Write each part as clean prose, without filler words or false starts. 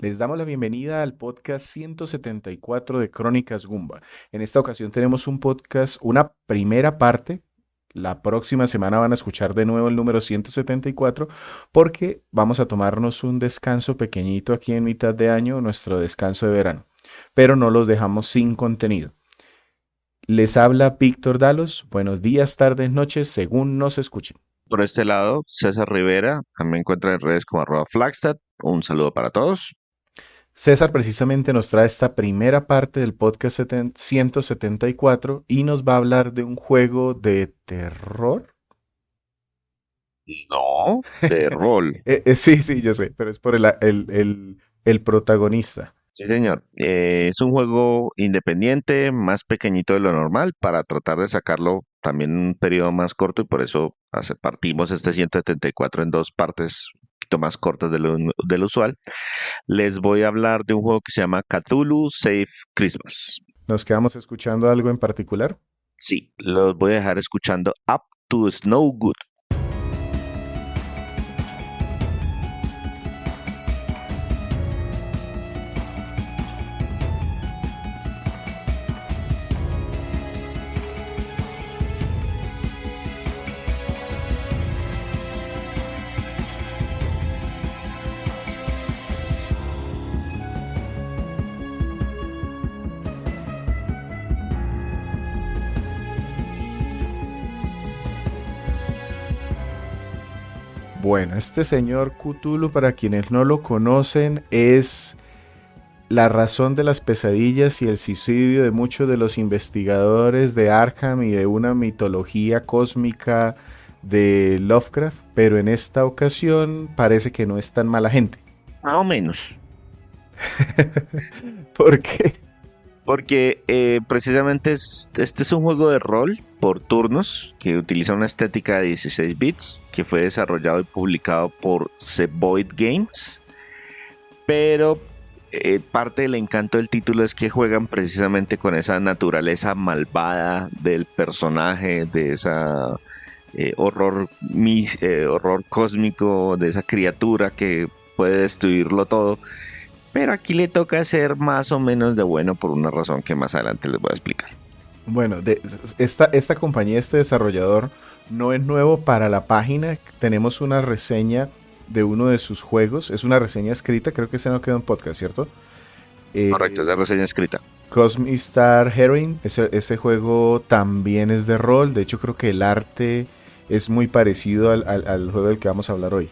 Les damos la bienvenida al podcast 174 de Crónicas Gumba. En esta ocasión tenemos un podcast, una primera parte. La próxima semana van a escuchar de nuevo el número 174 porque vamos a tomarnos un descanso pequeñito aquí en mitad de año, nuestro descanso de verano. Pero no los dejamos sin contenido. Les habla Víctor Dalos. Buenos días, tardes, noches, según nos escuchen. Por este lado, César Rivera, me encuentra en redes como @Flagstad. Un saludo para todos. César precisamente nos trae esta primera parte del podcast 174 y nos va a hablar de un juego de terror. No, de rol. Sí, yo sé, pero es por el protagonista. Sí, señor. Es un juego independiente, más pequeñito de lo normal, para tratar de sacarlo también en un periodo más corto y por eso partimos este 174 en dos partes un poquito más cortas de lo usual. Les voy a hablar de un juego que se llama Cthulhu Save Christmas. ¿Nos quedamos escuchando algo en particular? Sí, los voy a dejar escuchando Up to Snow Good. Bueno, este señor Cthulhu, para quienes no lo conocen, es la razón de las pesadillas y el suicidio de muchos de los investigadores de Arkham y de una mitología cósmica de Lovecraft, pero en esta ocasión parece que no es tan mala gente. Más o menos. ¿Por qué? Porque precisamente este es un juego de rol por turnos que utiliza una estética de 16 bits que fue desarrollado y publicado por Zeboid Games. Pero parte del encanto del título es que juegan precisamente con esa naturaleza malvada del personaje, de esa horror cósmico, de esa criatura que puede destruirlo todo. Pero aquí le toca ser más o menos de bueno por una razón que más adelante les voy a explicar. Bueno, esta compañía, este desarrollador, no es nuevo para la página. Tenemos una reseña de uno de sus juegos. Es una reseña escrita, creo que se no quedó en podcast, ¿cierto? Correcto, es Eh, la reseña escrita. Cosmic Star Heroine, ese juego también es de rol. De hecho, creo que el arte es muy parecido al juego del que vamos a hablar hoy.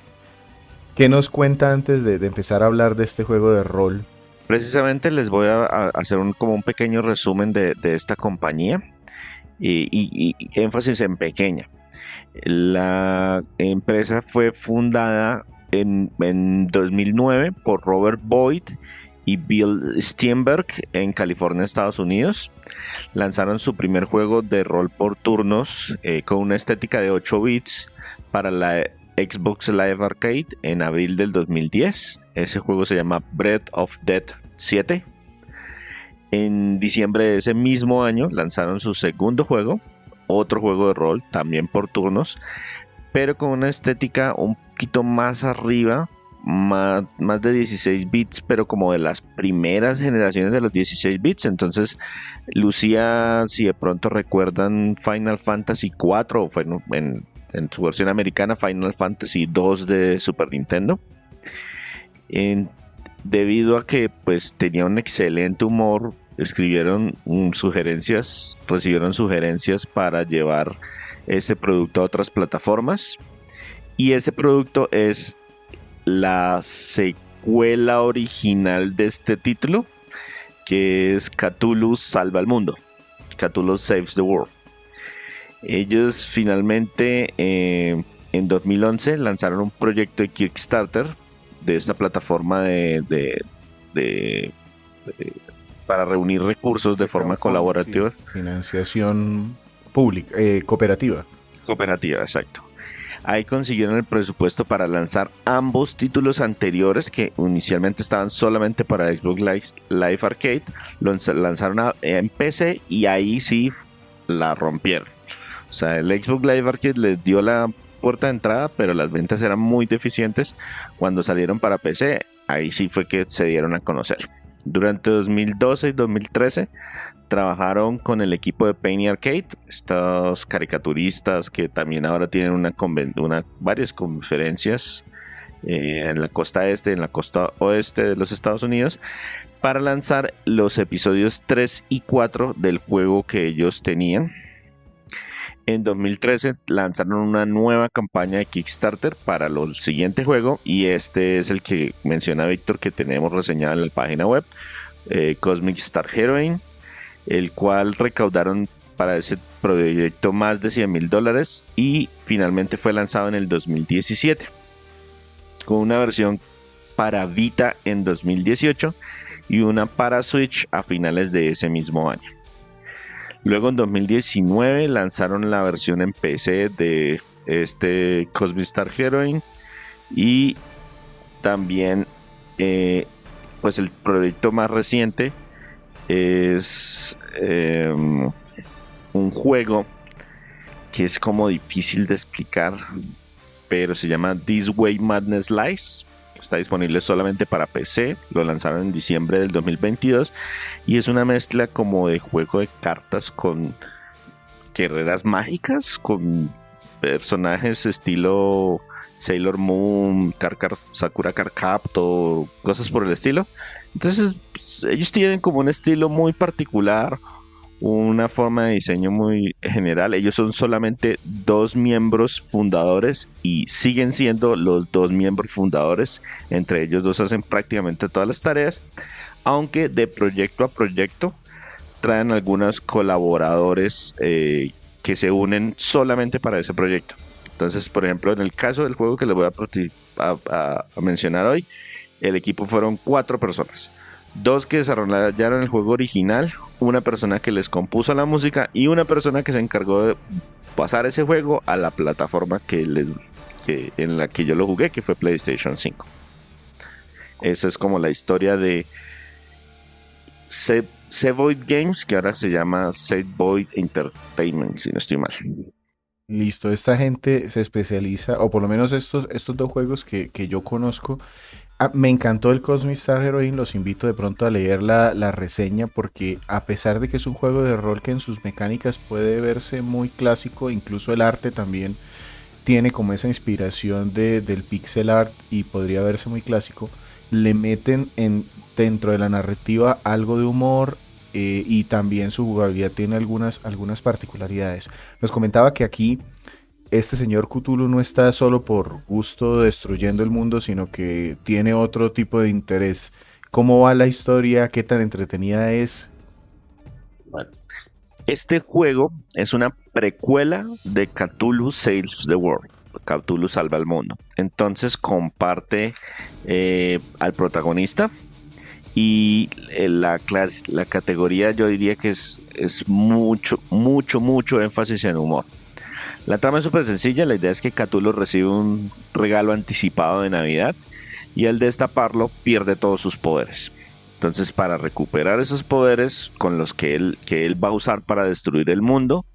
¿Qué nos cuenta antes de empezar a hablar de este juego de rol? Precisamente les voy a hacer como un pequeño resumen de esta compañía y énfasis en pequeña. La empresa fue fundada en 2009 por Robert Boyd y Bill Steinberg en California, Estados Unidos. Lanzaron su primer juego de rol por turnos con una estética de 8 bits para la Xbox Live Arcade en abril del 2010. Ese juego se llama Breath of Death 7. En diciembre de ese mismo año lanzaron su segundo juego, otro juego de rol, también por turnos, pero con una estética un poquito más arriba, más de 16 bits, pero como de las primeras generaciones de los 16 bits. Entonces, lucía, si de pronto recuerdan, Final Fantasy 4, o fue en su versión americana, Final Fantasy 2 de Super Nintendo. En- Debido a que pues tenía un excelente humor, recibieron sugerencias para llevar ese producto a otras plataformas. Y ese producto es la secuela original de este título, que es Cthulhu Salva el Mundo. Cthulhu Saves the World. Ellos finalmente en 2011 lanzaron un proyecto de Kickstarter de esta plataforma de- de- para reunir recursos de De forma crowdfunding, sí. colaborativa. Financiación pública, cooperativa. Cooperativa, exacto. Ahí consiguieron el presupuesto para lanzar ambos títulos anteriores que inicialmente estaban solamente para Xbox Live Arcade. Los lanzaron en PC y ahí sí la rompieron. O sea, el Xbox Live Arcade les dio puerta de entrada, pero las ventas eran muy deficientes. Cuando salieron para PC, ahí sí fue que se dieron a conocer. Durante 2012 y 2013 trabajaron con el equipo de Penny Arcade, estos caricaturistas que también ahora tienen varias conferencias en la costa este, en la costa oeste de los Estados Unidos, para lanzar los episodios 3 y 4 del juego que ellos tenían. En 2013 lanzaron una nueva campaña de Kickstarter para el siguiente juego, y este es el que menciona Víctor, que tenemos reseñado en la página web, Cosmic Star Heroine, el cual recaudaron para ese proyecto más de $100,000 y finalmente fue lanzado en el 2017, con una versión para Vita en 2018 y una para Switch a finales de ese mismo año. Luego en 2019 lanzaron la versión en PC de este Cosmic Star Heroine, y también pues el proyecto más reciente es un juego que es como difícil de explicar, pero se llama This Way Madness Lies. Está disponible solamente para PC, lo lanzaron en diciembre del 2022 y es una mezcla como de juego de cartas con guerreras mágicas, con personajes estilo Sailor Moon, Sakura Card Captor, cosas por el estilo. Entonces pues, ellos tienen como un estilo muy particular, una forma de diseño muy general. Ellos son solamente 2 miembros fundadores y siguen siendo los 2 miembros fundadores. Entre ellos 2 hacen prácticamente todas las tareas, aunque de proyecto a proyecto traen algunos colaboradores que se unen solamente para ese proyecto. Entonces, por ejemplo, en el caso del juego que les voy a mencionar hoy, el equipo fueron 4 personas. 2 que desarrollaron el juego original, una persona que les compuso la música y una persona que se encargó de pasar ese juego a la plataforma en la que yo lo jugué, que fue PlayStation 5. Esa es como la historia de Zeboyd Games, que ahora se llama Zeboyd Entertainment, si no estoy mal. Listo, esta gente se especializa, o por lo menos estos 2 juegos que yo conozco. Me encantó el Cosmic Star Heroine, los invito de pronto a leer la reseña, porque a pesar de que es un juego de rol que en sus mecánicas puede verse muy clásico, incluso el arte también tiene como esa inspiración del pixel art y podría verse muy clásico, le meten dentro de la narrativa algo de humor, y también su jugabilidad tiene algunas particularidades. Nos comentaba que aquí este señor Cthulhu no está solo por gusto destruyendo el mundo, sino que tiene otro tipo de interés. ¿Cómo va la historia? ¿Qué tan entretenida es? Bueno, este juego es una precuela de Cthulhu Saves the World. Cthulhu salva el mundo. Entonces comparte al protagonista, y la categoría yo diría que es mucho énfasis en humor. La trama es súper sencilla. La idea es que Cthulhu recibe un regalo anticipado de Navidad y al destaparlo pierde todos sus poderes. Entonces, para recuperar esos poderes con los que él va a usar para destruir el mundo,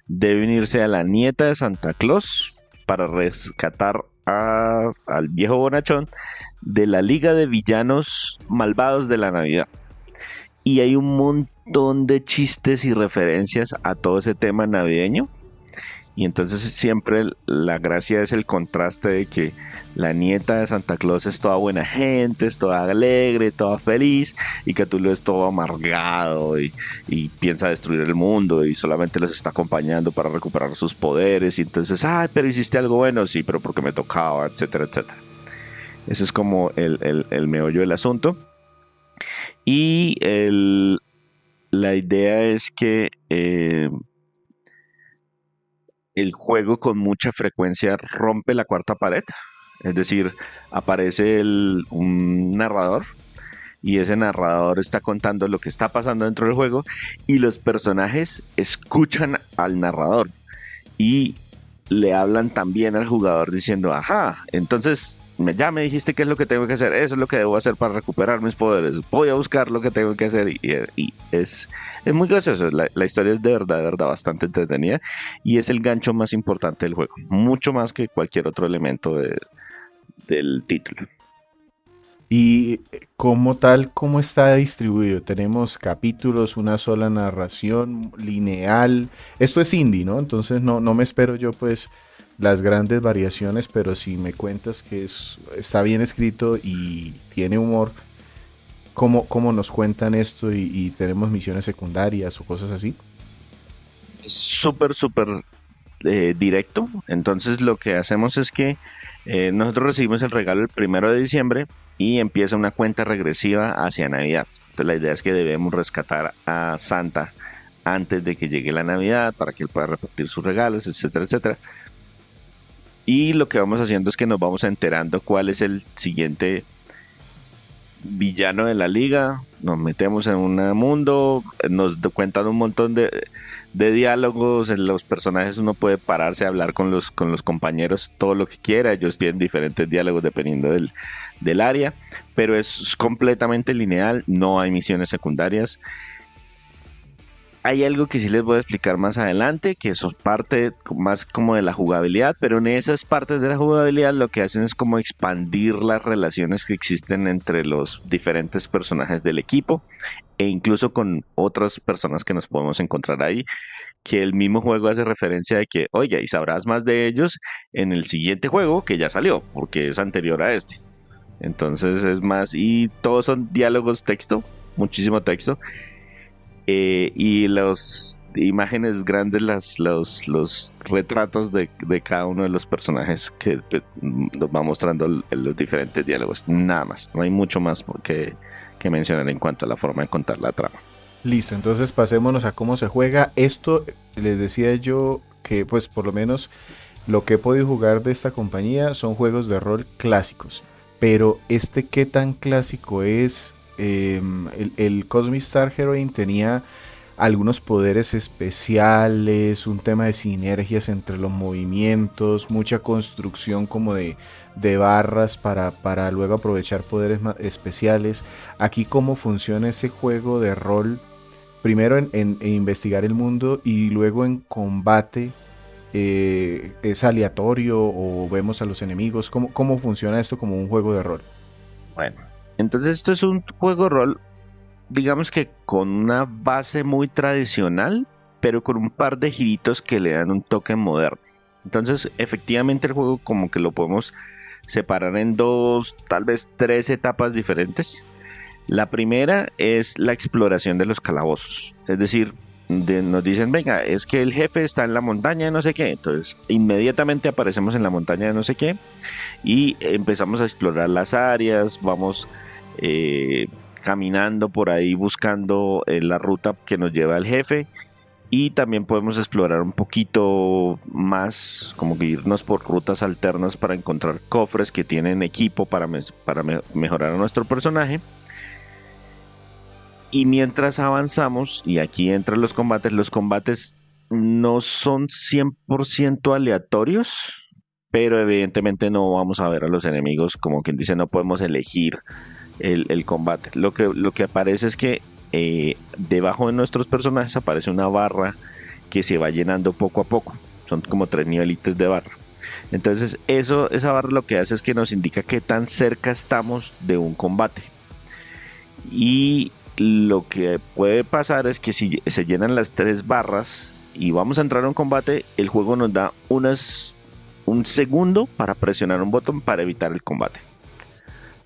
debe unirse a la nieta de Santa Claus para rescatar al viejo bonachón de la Liga de Villanos Malvados de la Navidad. Y hay un montón de chistes y referencias a todo ese tema navideño. Y entonces siempre la gracia es el contraste de que la nieta de Santa Claus es toda buena gente, es toda alegre, toda feliz, y Cthulhu es todo amargado y piensa destruir el mundo y solamente los está acompañando para recuperar sus poderes. Y entonces, pero hiciste algo bueno, sí, pero porque me tocaba, etcétera, etcétera. Ese es como el meollo del asunto. Y la idea es que el juego con mucha frecuencia rompe la cuarta pared. Es decir, aparece un narrador, y ese narrador está contando lo que está pasando dentro del juego, y los personajes escuchan al narrador y le hablan también al jugador diciendo, ajá, entonces ya me dijiste qué es lo que tengo que hacer, eso es lo que debo hacer para recuperar mis poderes, voy a buscar lo que tengo que hacer y es muy gracioso, la historia es de verdad bastante entretenida y es el gancho más importante del juego, mucho más que cualquier otro elemento del título. Y como tal, ¿cómo está distribuido? Tenemos capítulos, una sola narración, lineal. Esto es indie, ¿no? Entonces no me espero yo pues las grandes variaciones, pero si me cuentas que está bien escrito y tiene humor, ¿cómo nos cuentan esto y tenemos misiones secundarias o cosas así? Es súper directo, entonces lo que hacemos es que nosotros recibimos el regalo el 1 de diciembre y empieza una cuenta regresiva hacia Navidad. Entonces la idea es que debemos rescatar a Santa antes de que llegue la Navidad para que él pueda repartir sus regalos, etcétera, etcétera. Y lo que vamos haciendo es que nos vamos enterando cuál es el siguiente villano de la liga, nos metemos en un mundo, nos cuentan un montón de diálogos, en los personajes uno puede pararse a hablar con los compañeros todo lo que quiera, ellos tienen diferentes diálogos dependiendo del área, pero es completamente lineal, no hay misiones secundarias. Hay algo que sí les voy a explicar más adelante, que eso es parte más como de la jugabilidad, pero en esas partes de la jugabilidad lo que hacen es como expandir las relaciones que existen entre los diferentes personajes del equipo e incluso con otras personas que nos podemos encontrar ahí, que el mismo juego hace referencia de que, oye, y sabrás más de ellos en el siguiente juego que ya salió, porque es anterior a este. Entonces es más, y todos son diálogos texto, muchísimo texto y las imágenes grandes, los retratos de cada uno de los personajes que nos va mostrando los diferentes diálogos. Nada más, no hay mucho más que mencionar en cuanto a la forma de contar la trama. Listo, entonces pasémonos a cómo se juega. Esto les decía yo que pues por lo menos lo que he podido jugar de esta compañía son juegos de rol clásicos. Pero ¿qué tan clásico es? El Cosmic Star Heroine tenía algunos poderes especiales, un tema de sinergias entre los movimientos, mucha construcción como de barras para luego aprovechar poderes especiales. Aquí cómo funciona ese juego de rol, primero en investigar el mundo y luego en combate. ¿Es aleatorio o vemos a los enemigos? ¿Cómo funciona esto como un juego de rol? Bueno, entonces esto es un juego de rol, digamos que con una base muy tradicional, pero con un par de giritos que le dan un toque moderno. Entonces, efectivamente el juego como que lo podemos separar en dos, tal vez tres etapas diferentes. La primera es la exploración de los calabozos, es decir, nos dicen, venga, es que el jefe está en la montaña de no sé qué, entonces inmediatamente aparecemos en la montaña de no sé qué y empezamos a explorar las áreas, vamos caminando por ahí buscando la ruta que nos lleva al jefe y también podemos explorar un poquito más, como que irnos por rutas alternas para encontrar cofres que tienen equipo para mejorar a nuestro personaje. Y mientras avanzamos, y aquí entran los combates no son 100% aleatorios, pero evidentemente no vamos a ver a los enemigos, como quien dice, no podemos elegir el combate. Lo que aparece es que debajo de nuestros personajes aparece una barra que se va llenando poco a poco. Son como 3 nivelitos de barra. Entonces esa barra lo que hace es que nos indica qué tan cerca estamos de un combate. Y lo que puede pasar es que si se llenan las 3 barras y vamos a entrar a un combate, el juego nos da un segundo para presionar un botón para evitar el combate.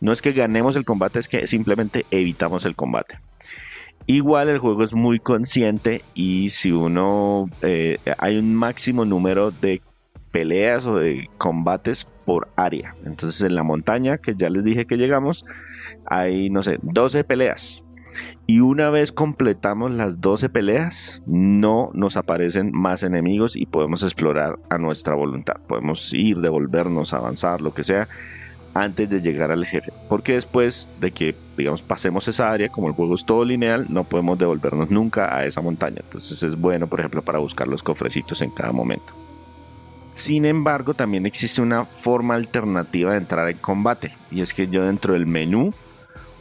No es que ganemos el combate, es que simplemente evitamos el combate. Igual el juego es muy consciente y si hay un máximo número de peleas o de combates por área. Entonces en la montaña, que ya les dije que llegamos, hay, no sé, 12 peleas. Y una vez completamos las 12 peleas, no nos aparecen más enemigos y podemos explorar a nuestra voluntad. Podemos ir, devolvernos, avanzar, lo que sea, antes de llegar al jefe. Porque después de que, digamos, pasemos esa área, como el juego es todo lineal, no podemos devolvernos nunca a esa montaña. Entonces es bueno, por ejemplo, para buscar los cofrecitos en cada momento. Sin embargo, también existe una forma alternativa de entrar en combate, y es que yo dentro del menú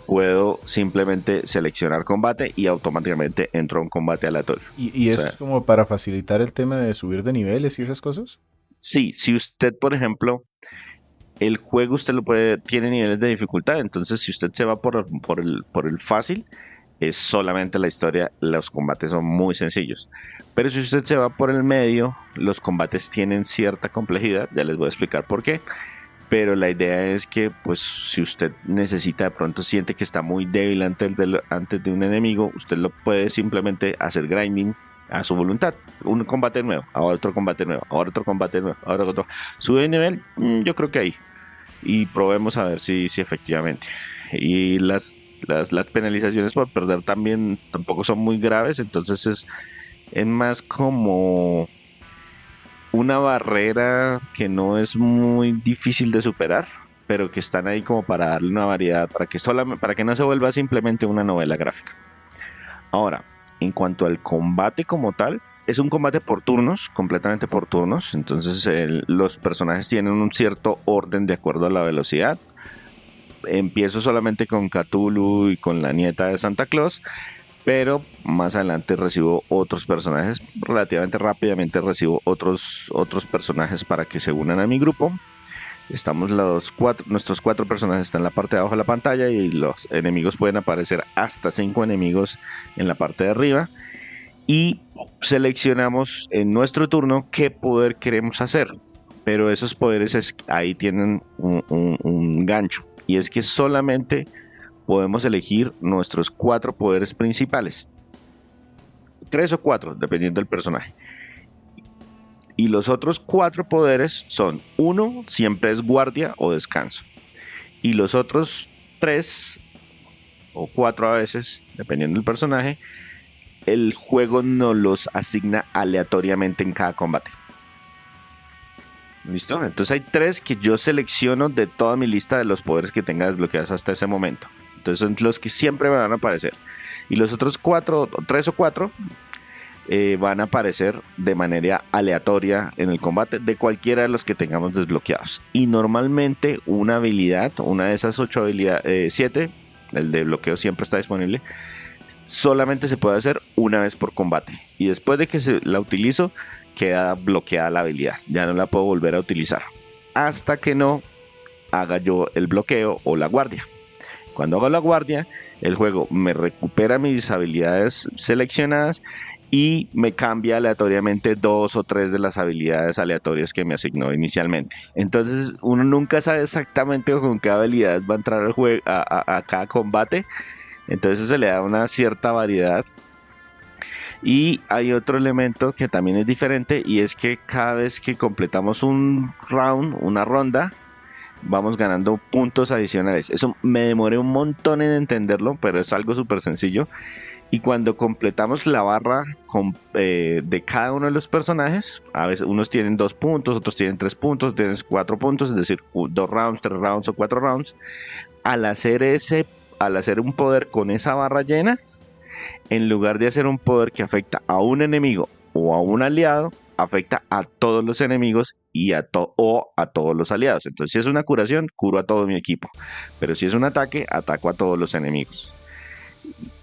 puedo simplemente seleccionar combate y automáticamente entro a un combate aleatorio. ¿Y O eso sea, es como para facilitar el tema de subir de niveles y esas cosas? sí, si usted, por ejemplo, el juego usted tiene niveles de dificultad, entonces si usted se va por el fácil, es solamente la historia, los combates son muy sencillos. Pero si usted se va por el medio, los combates tienen cierta complejidad, ya les voy a explicar por qué. Pero la idea es que, pues, si usted necesita, de pronto siente que está muy débil antes de un enemigo, usted lo puede simplemente hacer grinding a su voluntad. Un combate nuevo, ahora otro combate nuevo, ahora otro combate nuevo, ahora otro. Sube de nivel, yo creo que ahí. Y probemos a ver si efectivamente. Y las penalizaciones por perder también tampoco son muy graves, entonces es más como una barrera que no es muy difícil de superar, pero que están ahí como para darle una variedad, para que no se vuelva simplemente una novela gráfica. Ahora, en cuanto al combate como tal, es un combate por turnos, completamente por turnos, entonces los personajes tienen un cierto orden de acuerdo a la velocidad. Empiezo solamente con Cthulhu y con la nieta de Santa Claus, pero más adelante recibo otros personajes, relativamente rápidamente recibo otros personajes para que se unan a mi grupo. Nuestros cuatro personajes están en la parte de abajo de la pantalla y los enemigos pueden aparecer hasta 5 enemigos en la parte de arriba. Y seleccionamos en nuestro turno qué poder queremos hacer. Pero esos poderes ahí tienen un gancho. Y es que solamente podemos elegir nuestros 4 poderes principales. 3 o 4, dependiendo del personaje. Y los otros 4 poderes son: 1 siempre es guardia o descanso. Y los otros 3 o 4 a veces, dependiendo del personaje, el juego nos los asigna aleatoriamente en cada combate. ¿Listo? Entonces hay 3 que yo selecciono de toda mi lista de los poderes que tenga desbloqueados hasta ese momento. Entonces son los que siempre me van a aparecer. Y los otros 3 o 4 van a aparecer de manera aleatoria en el combate de cualquiera de los que tengamos desbloqueados. Y normalmente una habilidad, una de esas 8 habilidades, 7, el de bloqueo siempre está disponible, solamente se puede hacer una vez por combate. Y después de que la utilizo, queda bloqueada la habilidad. Ya no la puedo volver a utilizar hasta que no haga yo el bloqueo o la guardia. Cuando hago la guardia, el juego me recupera mis habilidades seleccionadas y me cambia aleatoriamente 2 o 3 de las habilidades aleatorias que me asignó inicialmente. Entonces uno nunca sabe exactamente con qué habilidades va a entrar al juego, a cada combate. Entonces se le da una cierta variedad. Y hay otro elemento que también es diferente, y es que cada vez que completamos un round, una ronda, vamos ganando puntos adicionales. Eso me demoré un montón en entenderlo, pero es algo súper sencillo. Y cuando completamos la barra de cada uno de los personajes, a veces unos tienen 2 puntos, otros tienen 3 puntos, tienes 4 puntos, es decir, 2 rounds, 3 rounds o 4 rounds. Al hacer un poder con esa barra llena, en lugar de hacer un poder que afecta a un enemigo o a un aliado, afecta a todos los enemigos y a todos los aliados. Entonces, si es una curación, curo a todo mi equipo. Pero si es un ataque, ataco a todos los enemigos.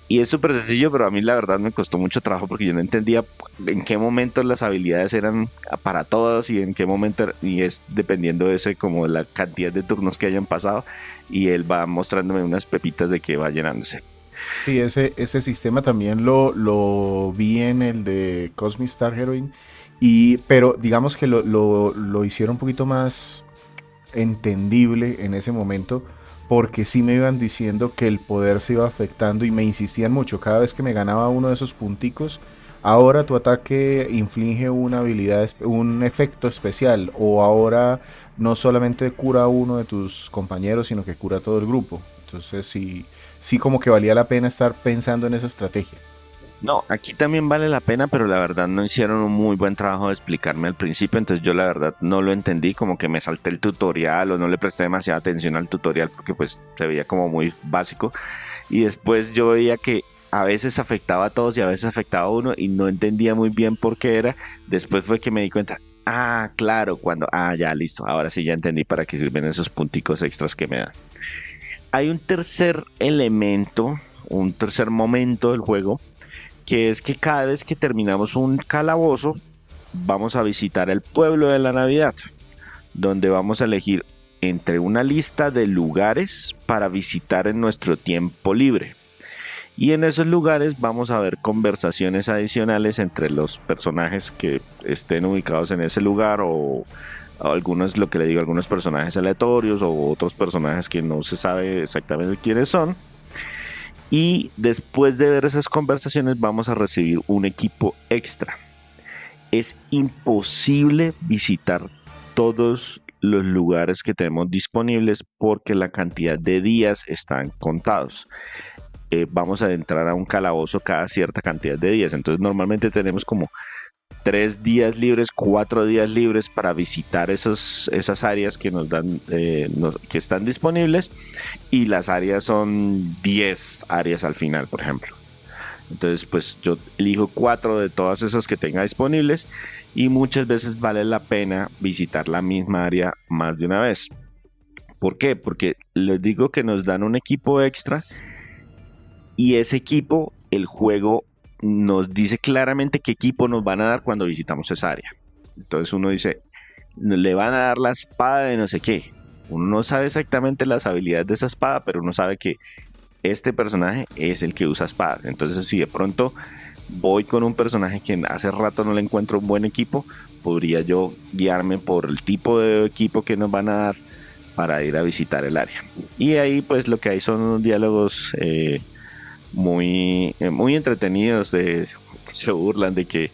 Y es súper sencillo, pero a mí la verdad me costó mucho trabajo porque yo no entendía en qué momento las habilidades eran para todos y en qué momento, y es dependiendo de ese, como la cantidad de turnos que hayan pasado, y él va mostrándome unas pepitas de que va llenándose. Sí, ese sistema también lo vi en el de Cosmic Star Heroine, pero digamos que lo hicieron un poquito más entendible en ese momento, porque sí me iban diciendo que el poder se iba afectando y me insistían mucho. Cada vez que me ganaba uno de esos punticos, ahora tu ataque inflige una habilidad, un efecto especial, o ahora no solamente cura a uno de tus compañeros, sino que cura a todo el grupo. Entonces sí como que valía la pena estar pensando en esa estrategia. No, aquí también vale la pena, pero la verdad no hicieron un muy buen trabajo de explicarme al principio, entonces yo la verdad no lo entendí, como que me salté el tutorial o no le presté demasiada atención al tutorial porque pues se veía como muy básico, y después yo veía que a veces afectaba a todos y a veces afectaba a uno y no entendía muy bien por qué era. Después fue que me di cuenta, Ah, claro, ya, listo. Ahora sí ya entendí para qué sirven esos punticos extras que me dan. Hay un tercer elemento, un tercer momento del juego, que es que cada vez que terminamos un calabozo, vamos a visitar el pueblo de la Navidad, donde vamos a elegir entre una lista de lugares para visitar en nuestro tiempo libre. Y en esos lugares vamos a ver conversaciones adicionales entre los personajes que estén ubicados en ese lugar o algunos, lo que le digo, algunos personajes aleatorios o otros personajes que no se sabe exactamente quiénes son. Y después de ver esas conversaciones vamos a recibir un equipo extra. Es imposible visitar todos los lugares que tenemos disponibles porque la cantidad de días están contados. Vamos a entrar a un calabozo cada cierta cantidad de días. Entonces normalmente tenemos como 3 días libres, 4 días libres para visitar esas áreas que nos dan, que están disponibles, y las áreas son 10 áreas al final, por ejemplo. Entonces pues yo elijo 4 de todas esas que tenga disponibles, y muchas veces vale la pena visitar la misma área más de una vez. ¿Por qué? Porque les digo que nos dan un equipo extra, y ese equipo, el juego nos dice claramente qué equipo nos van a dar cuando visitamos esa área. Entonces uno dice, le van a dar la espada de no sé qué. Uno no sabe exactamente las habilidades de esa espada, pero uno sabe que este personaje es el que usa espadas. Entonces si de pronto voy con un personaje que hace rato no le encuentro un buen equipo, podría yo guiarme por el tipo de equipo que nos van a dar para ir a visitar el área. Y ahí pues lo que hay son unos diálogos muy entretenidos, que se burlan de que,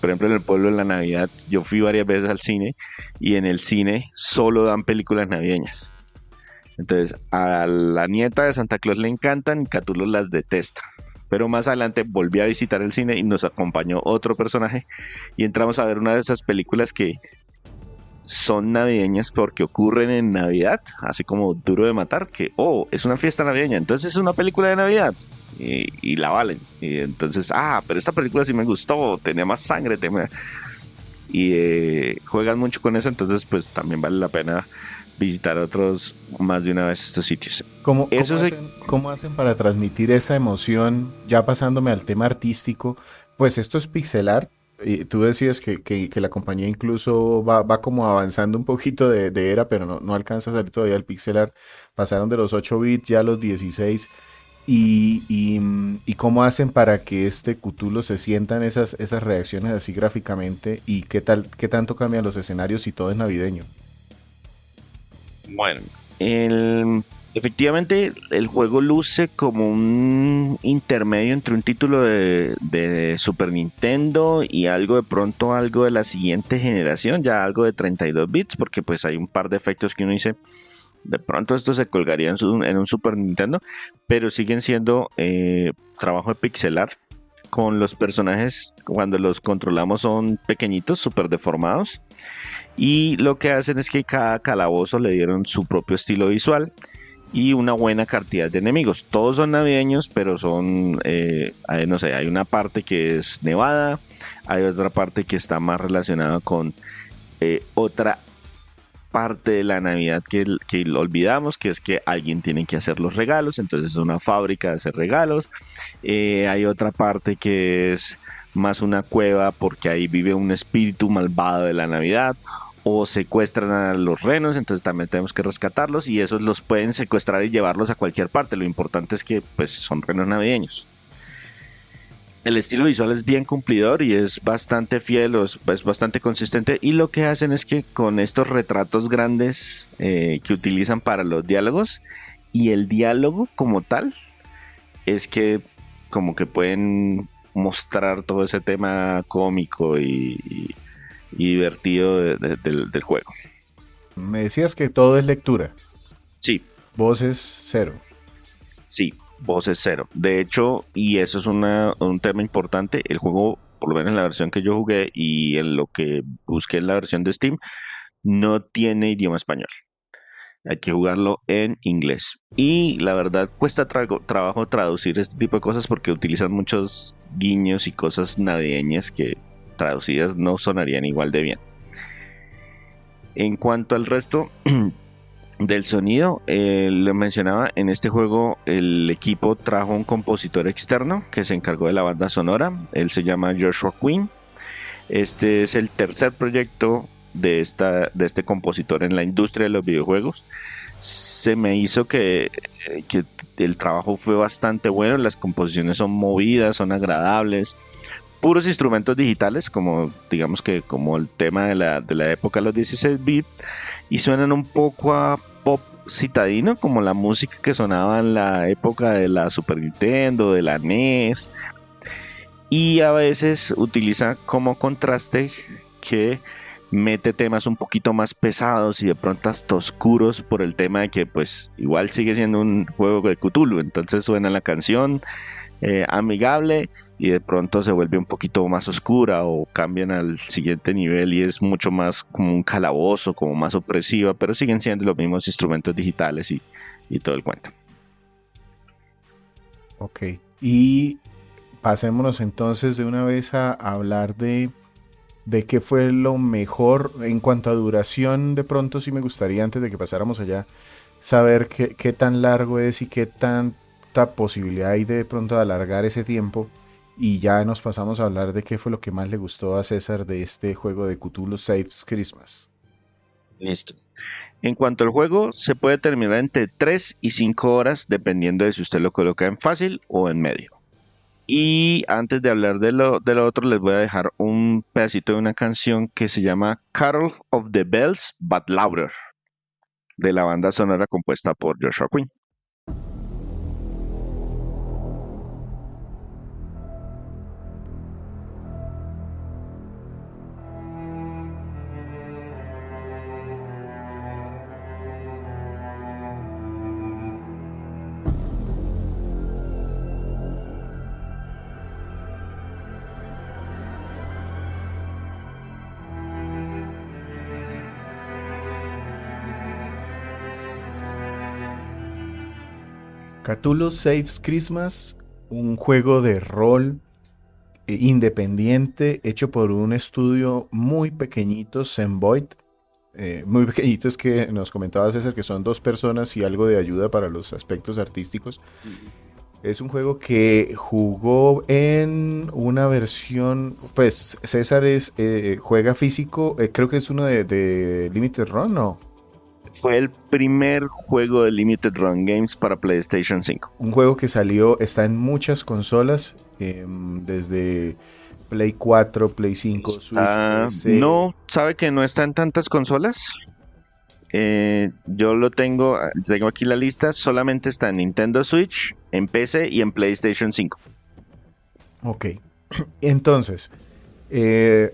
por ejemplo, en el pueblo de la Navidad, yo fui varias veces al cine, y en el cine solo dan películas navideñas. Entonces a la nieta de Santa Claus le encantan y Catulo las detesta. Pero más adelante volví a visitar el cine y nos acompañó otro personaje y entramos a ver una de esas películas que son navideñas porque ocurren en Navidad, así como Duro de Matar, que es una fiesta navideña, entonces es una película de Navidad, y la valen. Y entonces, pero esta película sí me gustó, tenía más sangre, y juegan mucho con eso. Entonces pues también vale la pena visitar otros más de una vez estos sitios. ¿Cómo hacen para transmitir esa emoción? Ya pasándome al tema artístico, pues esto es pixel art. Y tú decías que la compañía incluso va como avanzando un poquito de era, pero no alcanza a salir todavía el pixel art. Pasaron de los 8 bits ya a los 16. Y cómo hacen para que este Cthulhu se sientan esas reacciones así gráficamente, y qué tanto cambian los escenarios y todo es navideño. Bueno, efectivamente el juego luce como un intermedio entre un título de Super Nintendo y algo de pronto algo de la siguiente generación, ya algo de 32 bits, porque pues hay un par de efectos que uno dice, de pronto esto se colgaría en un Super Nintendo, pero siguen siendo trabajo de pixel art, con los personajes cuando los controlamos son pequeñitos, súper deformados. Y lo que hacen es que cada calabozo le dieron su propio estilo visual y una buena cantidad de enemigos. Todos son navideños, pero son, no sé, hay una parte que es nevada, hay otra parte que está más relacionada con otra parte de la Navidad que lo olvidamos, que es que alguien tiene que hacer los regalos, entonces es una fábrica de hacer regalos. Hay otra parte que es más una cueva porque ahí vive un espíritu malvado de la Navidad, o secuestran a los renos, entonces también tenemos que rescatarlos, y esos los pueden secuestrar y llevarlos a cualquier parte. Lo importante es que pues son renos navideños. El estilo visual es bien cumplidor y es bastante fiel, es bastante consistente, y lo que hacen es que con estos retratos grandes que utilizan para los diálogos, y el diálogo como tal, es que como que pueden mostrar todo ese tema cómico y divertido del juego. Me decías que todo es lectura. Sí. Voces cero. Sí, voces cero. De hecho, y eso es un tema importante, el juego, por lo menos en la versión que yo jugué y en lo que busqué en la versión de Steam, no tiene idioma español. Hay que jugarlo en inglés. Y la verdad cuesta trabajo traducir este tipo de cosas porque utilizan muchos guiños y cosas navideñas que traducidas no sonarían igual de bien. En cuanto al resto del sonido, lo mencionaba, en este juego el equipo trajo un compositor externo que se encargó de la banda sonora. Él se llama Joshua Quinn. Este es el tercer proyecto de este compositor en la industria de los videojuegos. Se me hizo que el trabajo fue bastante bueno, las composiciones son movidas, son agradables, puros instrumentos digitales, como digamos que como el tema de la época de los 16 bits, y suenan un poco a pop citadino, como la música que sonaba en la época de la Super Nintendo, de la NES, y a veces utiliza como contraste que mete temas un poquito más pesados y de pronto hasta oscuros por el tema de que pues igual sigue siendo un juego de Cthulhu, entonces suena la canción amigable y de pronto se vuelve un poquito más oscura o cambian al siguiente nivel y es mucho más como un calabozo, como más opresiva, pero siguen siendo los mismos instrumentos digitales y todo el cuento. Ok, y pasémonos entonces de una vez a hablar de qué fue lo mejor en cuanto a duración. De pronto sí me gustaría, antes de que pasáramos allá, saber qué tan largo es y qué tanta posibilidad hay de pronto de alargar ese tiempo. Y ya nos pasamos a hablar de qué fue lo que más le gustó a César de este juego de Cthulhu Saves Christmas. Listo. En cuanto al juego, se puede terminar entre 3 y 5 horas dependiendo de si usted lo coloca en fácil o en medio. Y antes de hablar de lo otro, les voy a dejar un pedacito de una canción que se llama Carol of the Bells But Louder, de la banda sonora compuesta por Joshua Quinn. Cthulhu Saves Christmas, un juego de rol independiente hecho por un estudio muy pequeñito, Zomboid. Muy pequeñito, es que nos comentaba César que son 2 personas y algo de ayuda para los aspectos artísticos. Es un juego que jugó en una versión, pues César juega físico, creo que es uno de Limited Run, ¿no? Fue el primer juego de Limited Run Games para PlayStation 5. Un juego que salió, está en muchas consolas, desde Play 4, Play 5, Switch, PC. No, sabe que no está en tantas consolas. Yo tengo aquí la lista, solamente está en Nintendo Switch, en PC y en PlayStation 5. Ok, entonces,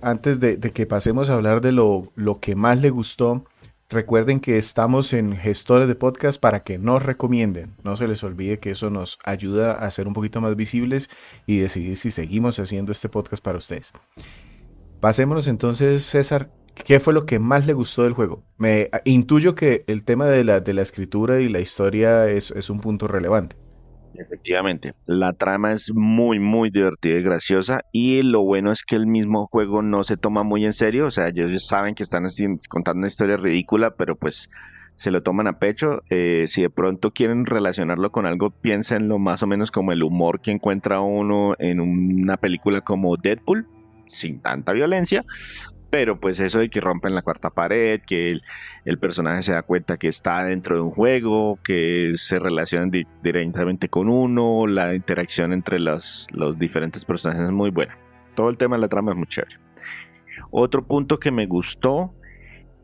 antes de que pasemos a hablar de lo que más le gustó, recuerden que estamos en gestores de podcast para que nos recomienden. No se les olvide que eso nos ayuda a ser un poquito más visibles y decidir si seguimos haciendo este podcast para ustedes. Pasémonos entonces, César, ¿qué fue lo que más le gustó del juego? Me intuyo que el tema de la escritura y la historia es un punto relevante. Efectivamente, la trama es muy, muy divertida y graciosa y lo bueno es que el mismo juego no se toma muy en serio, o sea, ellos saben que están contando una historia ridícula, pero pues se lo toman a pecho. Si de pronto quieren relacionarlo con algo, piénsenlo más o menos como el humor que encuentra uno en una película como Deadpool, sin tanta violencia, pero pues eso de que rompen la cuarta pared, que el personaje se da cuenta que está dentro de un juego, que se relacionan directamente con uno, la interacción entre los diferentes personajes es muy buena. Todo el tema de la trama es muy chévere. Otro punto que me gustó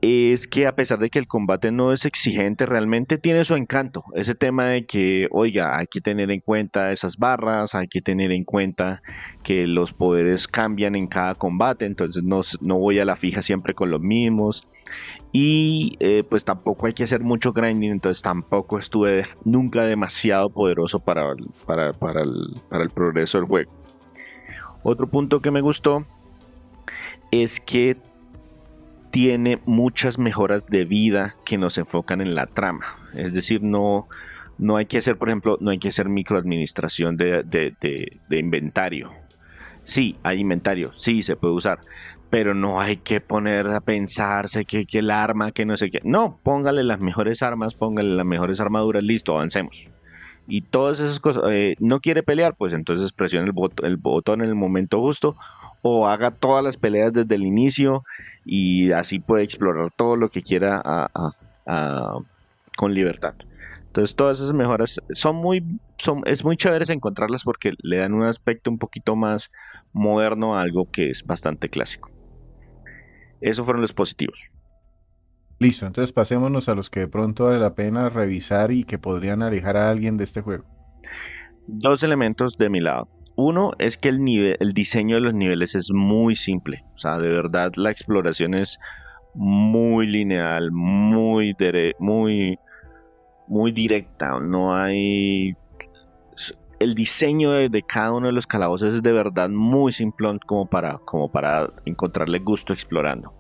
es que a pesar de que el combate no es exigente, realmente tiene su encanto. Ese tema de que, oiga, hay que tener en cuenta esas barras, hay que tener en cuenta que los poderes cambian en cada combate, entonces no voy a la fija siempre con los mismos. Y pues tampoco hay que hacer mucho grinding, entonces tampoco estuve nunca demasiado poderoso para el progreso del juego. Otro punto que me gustó es que tiene muchas mejoras de vida que nos enfocan en la trama. Es decir, no hay que hacer, por ejemplo, no hay que hacer microadministración de inventario. Sí, hay inventario, sí, se puede usar, pero no hay que poner a pensarse que el arma, que no sé qué. No, póngale las mejores armas, póngale las mejores armaduras, listo, avancemos. Y todas esas cosas, no quiere pelear, pues entonces presione el botón en el momento justo o haga todas las peleas desde el inicio y así puede explorar todo lo que quiera a- con libertad. Entonces todas esas mejoras es muy chéveres encontrarlas porque le dan un aspecto un poquito más moderno a algo que es bastante clásico. Esos fueron los positivos. Listo, entonces pasémonos a los que de pronto vale la pena revisar y que podrían alejar a alguien de este juego. Dos elementos de mi lado. Uno es que el diseño de los niveles es muy simple. O sea, de verdad la exploración es muy lineal, muy directa. No hay... El diseño de cada uno de los calabozos es de verdad muy simplón como para encontrarle gusto explorando.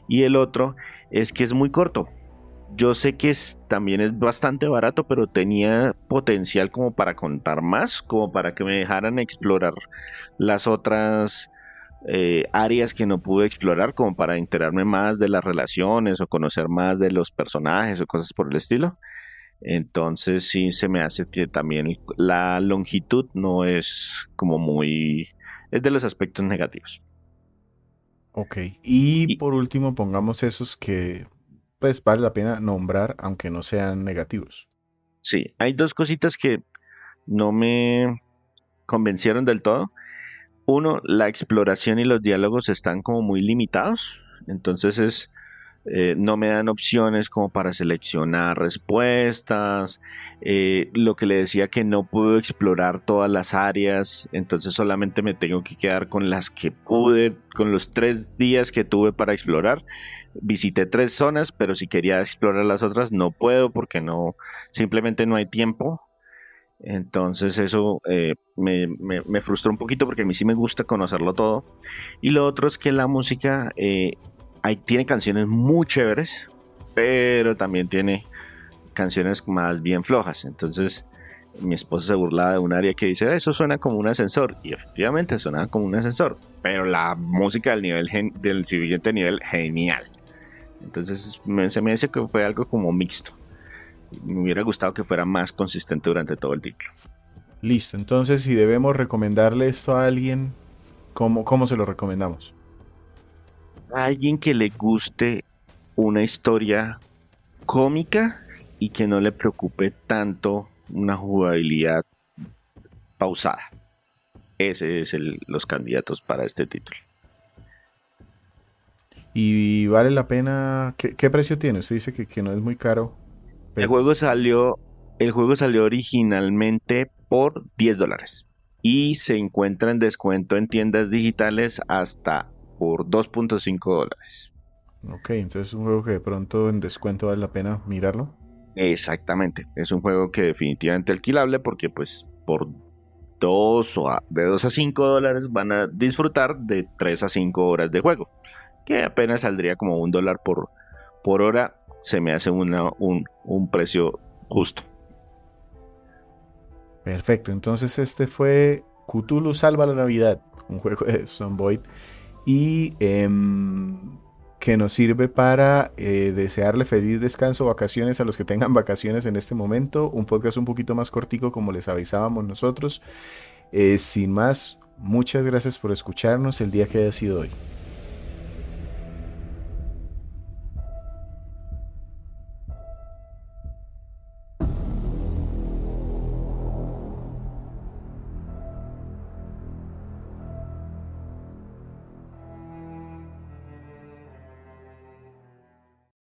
Y el otro es que es muy corto. Yo sé que también es bastante barato, pero tenía potencial como para contar más, como para que me dejaran explorar las otras áreas que no pude explorar, como para enterarme más de las relaciones o conocer más de los personajes o cosas por el estilo. Entonces sí se me hace que también la longitud no es como muy... es de los aspectos negativos. Ok, y Y por último pongamos esos que pues vale la pena nombrar aunque no sean negativos. sí, hay dos cositas que no me convencieron del todo. Uno, la exploración y los diálogos están como muy limitados, entonces no me dan opciones como para seleccionar respuestas. Lo que le decía que no puedo explorar todas las áreas, entonces solamente me tengo que quedar con las que pude, con los 3 días que tuve para explorar. Visité 3 zonas, pero si quería explorar las otras no puedo porque no, simplemente no hay tiempo. Entonces eso me frustró un poquito porque a mí sí me gusta conocerlo todo. Y lo otro es que la música tiene canciones muy chéveres, pero también tiene canciones más bien flojas. Entonces mi esposa se burlaba de un área que dice, eso suena como un ascensor. Y efectivamente sonaba como un ascensor, pero la música del siguiente nivel, genial. Entonces se me dice que fue algo como mixto. Me hubiera gustado que fuera más consistente durante todo el título. Listo, entonces si debemos recomendarle esto a alguien, ¿cómo se lo recomendamos? A alguien que le guste una historia cómica y que no le preocupe tanto una jugabilidad pausada. Ese es los candidatos para este título. Y vale la pena, ¿qué precio tiene? Usted dice que no es muy caro, El pero juego salió, el juego salió originalmente por $10 y se encuentra en descuento en tiendas digitales hasta por $2.5. ok, entonces es un juego que de pronto en descuento vale la pena mirarlo. Exactamente, es un juego que definitivamente alquilable porque pues por de 2 a $5 van a disfrutar de 3 a 5 horas de juego, que apenas saldría como $1 por hora, se me hace un precio justo. Perfecto, entonces este fue Cthulhu Salva la Navidad, un juego de Zomboid y que nos sirve para desearle feliz descanso, vacaciones a los que tengan vacaciones en este momento, un podcast un poquito más cortico como les avisábamos nosotros. Sin más, muchas gracias por escucharnos el día que haya sido hoy.